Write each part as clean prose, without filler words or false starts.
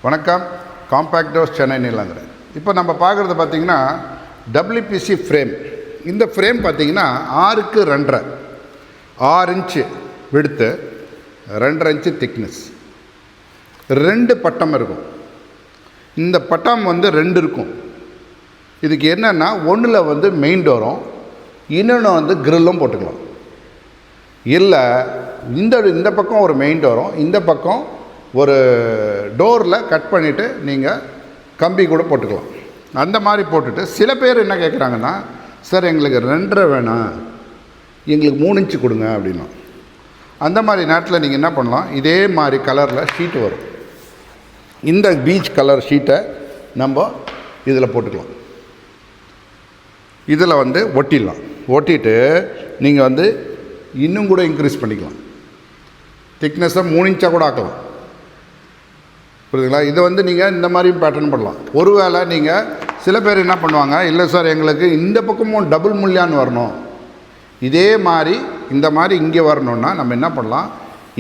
வணக்கம். Compact doors Chennai Neelankarai. இப்போ நம்ம பார்க்குறது பார்த்திங்கன்னா டபிள்யூபிசி ஃப்ரேம். இந்த ஃப்ரேம் பார்த்திங்கன்னா 6க்கு 2.5, 6 இன்ச்சு விடுத்து, 2.5 இன்ச்சு திக்னஸ், 2 பட்டம் இருக்கும். இந்த பட்டம் 2 இருக்கும். இதுக்கு என்னென்னா ஒன்றில் மெயின் டோரும் இன்னொன்று கிரில்லும் போட்டுக்கலாம். இல்லை இந்த பக்கம் ஒரு மெயின் டோரும் இந்த பக்கம் ஒரு டோரில் கட் பண்ணிவிட்டு நீங்கள் கம்பி கூட போட்டுக்கலாம். அந்த மாதிரி போட்டுட்டு சில பேர் என்ன கேட்குறாங்கன்னா, சார் எங்களுக்கு 2.5 வேணாம், எங்களுக்கு 3 இன்ச்சு கொடுங்க அப்படின்னா. அந்த மாதிரி நேரத்தில் நீங்கள் என்ன பண்ணலாம், இதே மாதிரி கலரில் ஷீட்டு வரும். இந்த பீச் கலர் ஷீட்டை நம்ம இதில் போட்டுக்கலாம். இதில் ஒட்டிடலாம். ஒட்டிட்டு நீங்கள் இன்னும் கூட இன்க்ரீஸ் பண்ணிக்கலாம். திக்னஸை 3 இன்ச்சாக கூட ஆக்கலாம். புரியுதுங்களா? இதை நீங்கள் இந்த மாதிரி பேட்டர்ன் பண்ணலாம். ஒருவேளை நீங்கள் சில பேர் என்ன பண்ணுவாங்க, இல்லை சார் எங்களுக்கு இந்த பக்கமும் டபுள் முள்ளியான்னு வரணும், இதே மாதிரி இந்த மாதிரி இங்கே வரணுன்னா நம்ம என்ன பண்ணலாம்,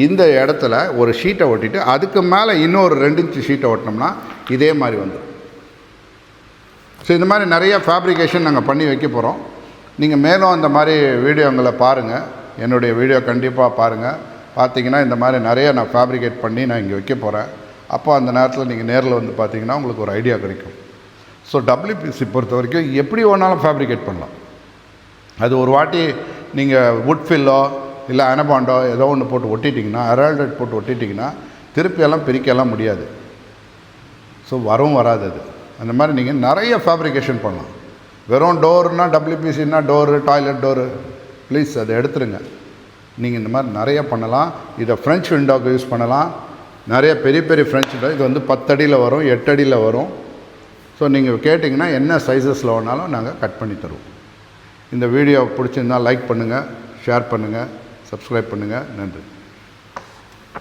இந்த இடத்துல ஒரு ஷீட்டை ஒட்டிட்டு அதுக்கு மேலே இன்னொரு 2 இன்ச்சு ஷீட்டை ஒட்டினோம்னா இதே மாதிரி வந்துடும். ஸோ இந்த மாதிரி நிறைய ஃபேப்ரிகேஷன் நாங்கள் பண்ணி வைக்க போகிறோம். நீங்கள் மேலும் அந்த மாதிரி வீடியோங்களை பாருங்கள். என்னுடைய வீடியோ கண்டிப்பாக பாருங்கள். பார்த்தீங்கன்னா இந்த மாதிரி நிறைய நான் ஃபேப்ரிகேட் பண்ணி நான் இங்கே வைக்க போகிறேன். அப்போ அந்த நேரத்தில் நீங்கள் நேரில் பார்த்தீங்கன்னா உங்களுக்கு ஒரு ஐடியா கிடைக்கும். ஸோ டபிள்யூபிசி பொறுத்த வரைக்கும் எப்படி வேணாலும் ஃபேப்ரிகேட் பண்ணலாம். அது ஒரு வாட்டி நீங்கள் வுட் ஃபில்லோ இல்லை அனபாண்டோ ஏதோ ஒன்று போட்டு ஒட்டிட்டிங்கன்னா, ஹெரால்டட் போட்டு ஒட்டிட்டிங்கன்னா திருப்பியெல்லாம் பிரிக்கலாம் முடியாது. ஸோ வரவும் வராது. அது அந்த மாதிரி நீங்கள் நிறைய ஃபேப்ரிகேஷன் பண்ணலாம். வெறும் டோர்னால் டபிள்யூபிசின்னா டோரு, டாய்லெட் டோரு, ப்ளீஸ் அதை எடுத்துருங்க. நீங்கள் இந்த மாதிரி நிறைய பண்ணலாம். இதை ஃப்ரெஞ்ச் விண்டோவுக்கு யூஸ் பண்ணலாம். நிறைய பெரிய பெரிய ஃப்ரெஞ்ச் விண்டோ இது 10 அடியில் வரும், 8 அடியில் வரும். ஸோ நீங்கள் கேட்டிங்கன்னா என்ன சைஸஸில் வேணாலும் நாங்கள் கட் பண்ணி தருவோம். இந்த வீடியோ பிடிச்சிருந்தால் லைக் பண்ணுங்கள், ஷேர் பண்ணுங்கள், சப்ஸ்கிரைப் பண்ணுங்கள். நன்றி.